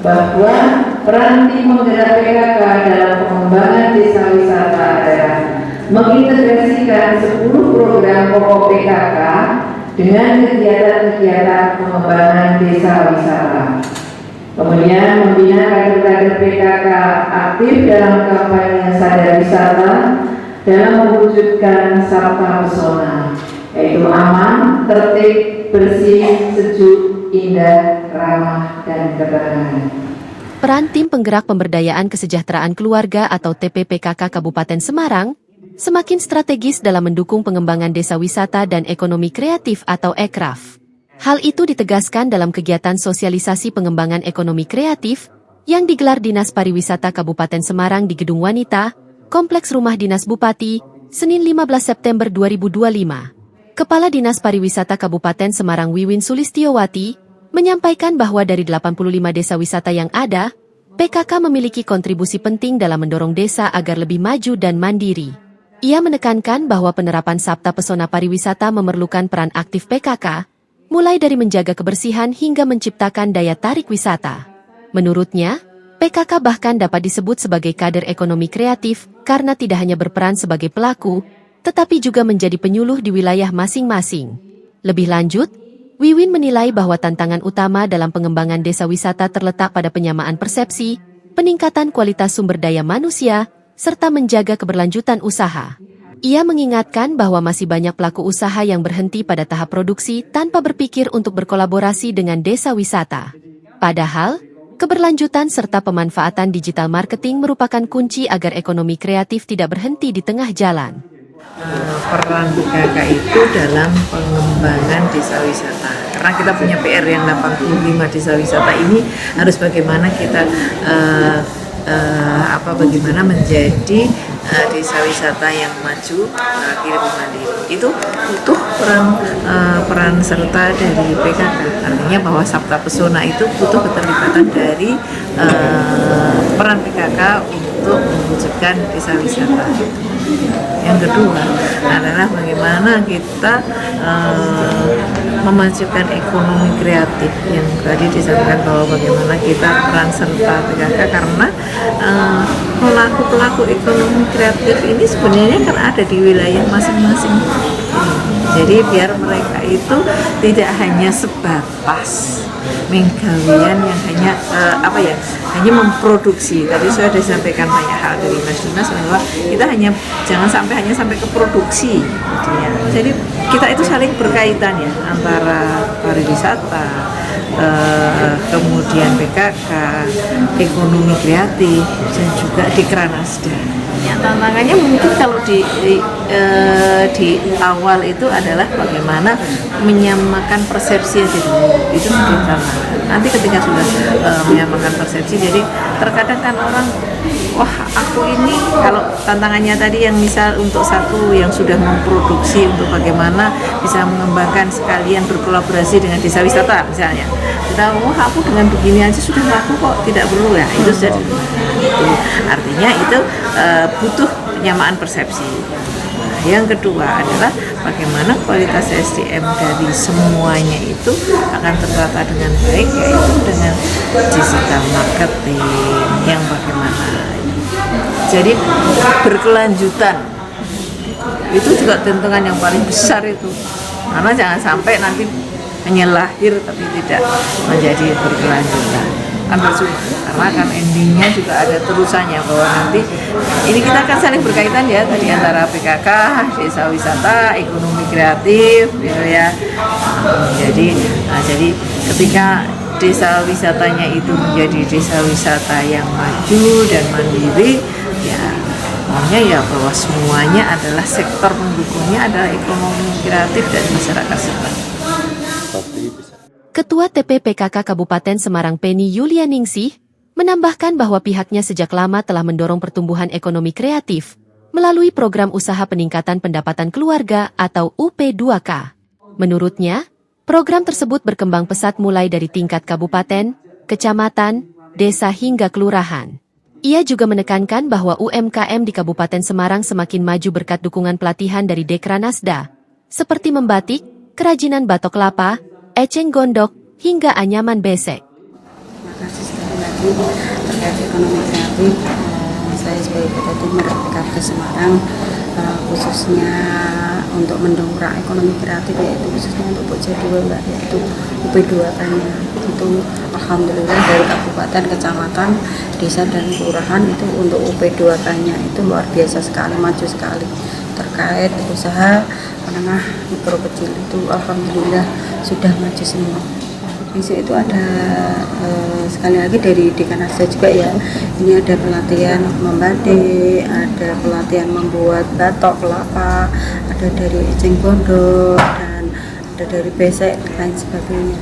bahwa peran tim penggerak PKK dalam pengembangan desa wisata adalah mengintegrasikan 10 program pokok PKK dengan kegiatan-kegiatan pengembangan desa wisata. Kemudian membina kader-kader PKK aktif dalam kampanye sadar wisata dalam mewujudkan Sabta Pesona, yaitu aman, tertib, bersih, sejuk, indah, ramah, dan ketenangan. Peran Tim Penggerak Pemberdayaan Kesejahteraan Keluarga atau TPPKK Kabupaten Semarang semakin strategis dalam mendukung pengembangan desa wisata dan ekonomi kreatif atau ekraf. Hal itu ditegaskan dalam kegiatan sosialisasi pengembangan ekonomi kreatif yang digelar Dinas Pariwisata Kabupaten Semarang di Gedung Wanita, Kompleks Rumah Dinas Bupati, Senin 15 September 2025. Kepala Dinas Pariwisata Kabupaten Semarang Wiwin Sulistiowati menyampaikan bahwa dari 85 desa wisata yang ada, PKK memiliki kontribusi penting dalam mendorong desa agar lebih maju dan mandiri. Ia menekankan bahwa penerapan Sabta Pesona Pariwisata memerlukan peran aktif PKK, mulai dari menjaga kebersihan hingga menciptakan daya tarik wisata. Menurutnya, PKK bahkan dapat disebut sebagai kader ekonomi kreatif karena tidak hanya berperan sebagai pelaku, tetapi juga menjadi penyuluh di wilayah masing-masing. Lebih lanjut, Wiwin menilai bahwa tantangan utama dalam pengembangan desa wisata terletak pada penyamaan persepsi, peningkatan kualitas sumber daya manusia, serta menjaga keberlanjutan usaha. Ia mengingatkan bahwa masih banyak pelaku usaha yang berhenti pada tahap produksi tanpa berpikir untuk berkolaborasi dengan desa wisata. Padahal, keberlanjutan serta pemanfaatan digital marketing merupakan kunci agar ekonomi kreatif tidak berhenti di tengah jalan. Peran PKK itu dalam pengembangan desa wisata. Karena kita punya PR yang 85 desa wisata ini harus bagaimana kita bagaimana menjadi desa wisata yang maju, kiri mandiri. Itu butuh peran serta dari PKK. Artinya bahwa Sabta Pesona itu butuh keterlibatan dari peran PKK untuk mewujudkan desa wisata. Yang kedua adalah bagaimana kita memajukan ekonomi kreatif yang tadi disampaikan bahwa bagaimana kita peran serta PKK karena pelaku-pelaku ekonomi kreatif ini sebenarnya kan ada di wilayah masing-masing. Jadi biar mereka itu tidak hanya sebatas menggawian yang hanya hanya memproduksi. Tadi saya sudah sampaikan banyak hal dari Mas Dimas bahwa kita jangan sampai ke produksi. Jadi kita itu saling berkaitan ya antara pariwisata, kemudian PKK, ekonomi kreatif dan juga Dikranasda. Ya, tantangannya mungkin kalau di awal itu adalah bagaimana menyamakan persepsi aja dulu, itu mungkin tantangan. Nanti ketika sudah menyamakan persepsi, jadi terkadang kan orang, wah aku ini kalau tantangannya tadi yang misal untuk satu yang sudah memproduksi untuk bagaimana bisa mengembangkan sekalian berkolaborasi dengan desa wisata misalnya. Kita aku dengan begini aja sudah laku kok, tidak perlu ya, itu sudah itu artinya itu butuh penyamaan persepsi. Yang kedua adalah bagaimana kualitas SDM dari semuanya itu akan tertata dengan baik, yaitu dengan digital marketing yang bagaimana. Jadi berkelanjutan itu juga tantangan yang paling besar itu, karena jangan sampai nanti hanya lahir tapi tidak menjadi berkelanjutan. Kan percuma, karena kan endingnya juga ada terusannya bahwa nanti ini kita akan saling berkaitan ya tadi antara PKK, desa wisata, ekonomi kreatif gitu ya. Jadi ketika desa wisatanya itu menjadi desa wisata yang maju dan mandiri, ya maunya ya bahwa semuanya adalah sektor pendukungnya adalah ekonomi kreatif dan masyarakat setempat. Ketua TPPKK Kabupaten Semarang Penny Yulianingsih menambahkan bahwa pihaknya sejak lama telah mendorong pertumbuhan ekonomi kreatif melalui program usaha peningkatan pendapatan keluarga atau UP2K. Menurutnya, program tersebut berkembang pesat mulai dari tingkat kabupaten, kecamatan, desa hingga kelurahan. Ia juga menekankan bahwa UMKM di Kabupaten Semarang semakin maju berkat dukungan pelatihan dari Dikranasda, seperti membatik, kerajinan batok kelapa, eceng gondok, hingga anyaman besek. Terima kasih sekali lagi tadi terkait ekonomi kreatif. Saya sebagai Ketua Tim Penggerak PKK Semarang, khususnya untuk mendongkrak ekonomi kreatif, yaitu khususnya untuk Pokja 2 Mbak, yaitu UP2K-nya itu alhamdulillah dari kabupaten, kecamatan, desa dan kelurahan itu untuk UP2K-nya itu luar biasa sekali, maju sekali. Terkait usaha menengah mikro kecil itu alhamdulillah sudah maju semua. Besok itu ada sekali lagi dari Dekanarsa juga ya, ini ada pelatihan membatik, ada pelatihan membuat batok kelapa, ada dari eceng gondok, dan ada dari besek dan lain sebagainya.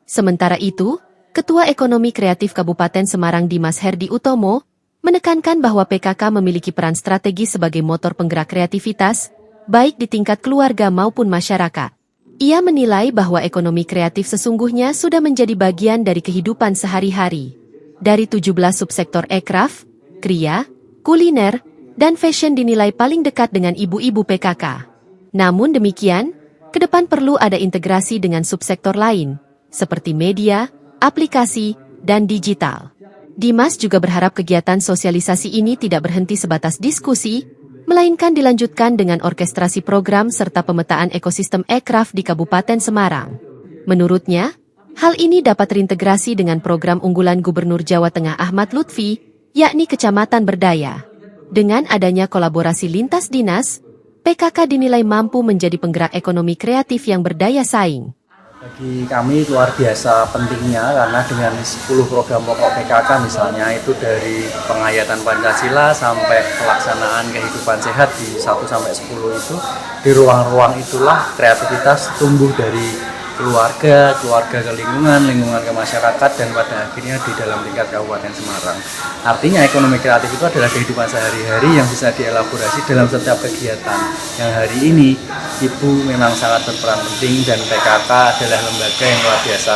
Sementara itu, Ketua Ekonomi Kreatif Kabupaten Semarang Dimas Herdi Utomo menekankan bahwa PKK memiliki peran strategis sebagai motor penggerak kreativitas, baik di tingkat keluarga maupun masyarakat. Ia menilai bahwa ekonomi kreatif sesungguhnya sudah menjadi bagian dari kehidupan sehari-hari. Dari 17 subsektor ekraf, kria, kuliner, dan fashion dinilai paling dekat dengan ibu-ibu PKK. Namun demikian, ke depan perlu ada integrasi dengan subsektor lain, seperti media, aplikasi, dan digital. Dimas juga berharap kegiatan sosialisasi ini tidak berhenti sebatas diskusi, melainkan dilanjutkan dengan orkestrasi program serta pemetaan ekosistem ekraf di Kabupaten Semarang. Menurutnya, hal ini dapat terintegrasi dengan program unggulan Gubernur Jawa Tengah Ahmad Lutfi, yakni Kecamatan Berdaya. Dengan adanya kolaborasi lintas dinas, PKK dinilai mampu menjadi penggerak ekonomi kreatif yang berdaya saing. Bagi kami luar biasa pentingnya karena dengan 10 program pokok PKK misalnya itu dari penghayatan Pancasila sampai pelaksanaan kehidupan sehat di 1-10 itu, di ruang-ruang itulah kreativitas tumbuh dari keluarga ke lingkungan, lingkungan ke masyarakat, dan pada akhirnya di dalam tingkat Kabupaten Semarang. Artinya ekonomi kreatif itu adalah kehidupan sehari-hari yang bisa dielaborasi dalam setiap kegiatan. Yang hari ini Ibu memang sangat berperan penting dan PKK adalah lembaga yang luar biasa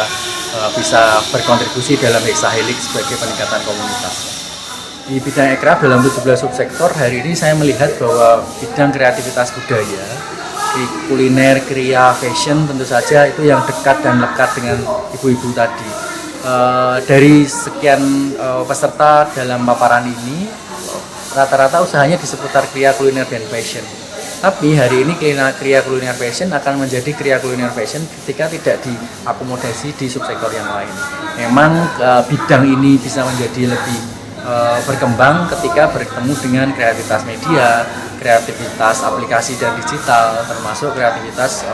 bisa berkontribusi dalam hexahelix sebagai peningkatan komunitas. Di bidang ekraf dalam 17 subsektor, hari ini saya melihat bahwa bidang kreativitas budaya, di kuliner, kria, fashion tentu saja itu yang dekat dan lekat dengan ibu-ibu tadi. Dari sekian peserta dalam paparan ini, rata-rata usahanya di seputar kria, kuliner, dan fashion. Tapi hari ini kria kuliner fashion akan menjadi kria kuliner fashion ketika tidak diakomodasi di subsektor yang lain. Memang bidang ini bisa menjadi lebih berkembang ketika bertemu dengan kreativitas media, kreativitas aplikasi dan digital, termasuk kreativitas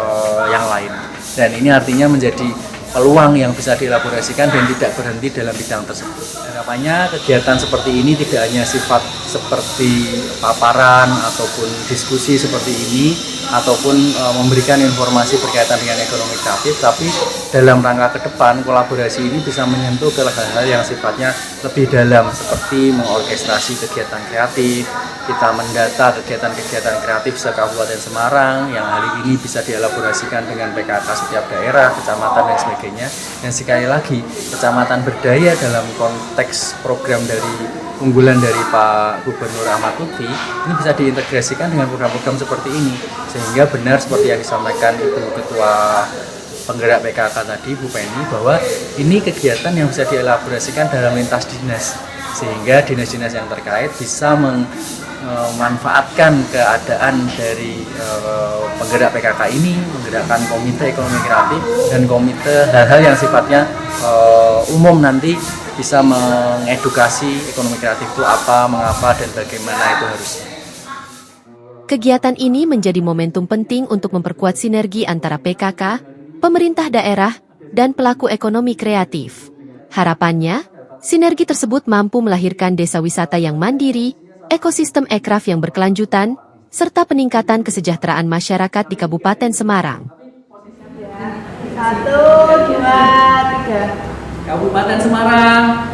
yang lain. Dan ini artinya menjadi peluang yang bisa dielaborasikan dan tidak berhenti dalam bidang tersebut. Harapannya kegiatan seperti ini tidak hanya sifat seperti paparan ataupun diskusi seperti ini, ataupun memberikan informasi berkaitan dengan ekonomi kreatif, tapi dalam rangka ke depan kolaborasi ini bisa menyentuh ke hal-hal yang sifatnya lebih dalam, seperti mengorkestrasi kegiatan kreatif, kita mendata kegiatan-kegiatan kreatif se-Kabupaten Semarang yang hari ini bisa dielaborasikan dengan PKK setiap daerah, kecamatan, dan sebagainya. Dan sekali lagi, Kecamatan Berdaya dalam konteks program dari unggulan dari Pak Gubernur Ahmad Lutfi ini bisa diintegrasikan dengan program-program seperti ini, sehingga benar seperti yang disampaikan Ibu Ketua Penggerak PKK tadi, Bu Penny, bahwa ini kegiatan yang bisa dielaborasikan dalam lintas dinas, sehingga dinas-dinas yang terkait bisa memanfaatkan keadaan dari penggerak PKK ini, menggerakkan komite ekonomi kreatif dan komite hal-hal yang sifatnya umum nanti bisa mengedukasi ekonomi kreatif itu apa, mengapa, dan bagaimana itu harusnya. Kegiatan ini menjadi momentum penting untuk memperkuat sinergi antara PKK, pemerintah daerah, dan pelaku ekonomi kreatif. Harapannya, sinergi tersebut mampu melahirkan desa wisata yang mandiri, ekosistem ekraf yang berkelanjutan, serta peningkatan kesejahteraan masyarakat di Kabupaten Semarang. 1, 2, 3. Kabupaten Semarang.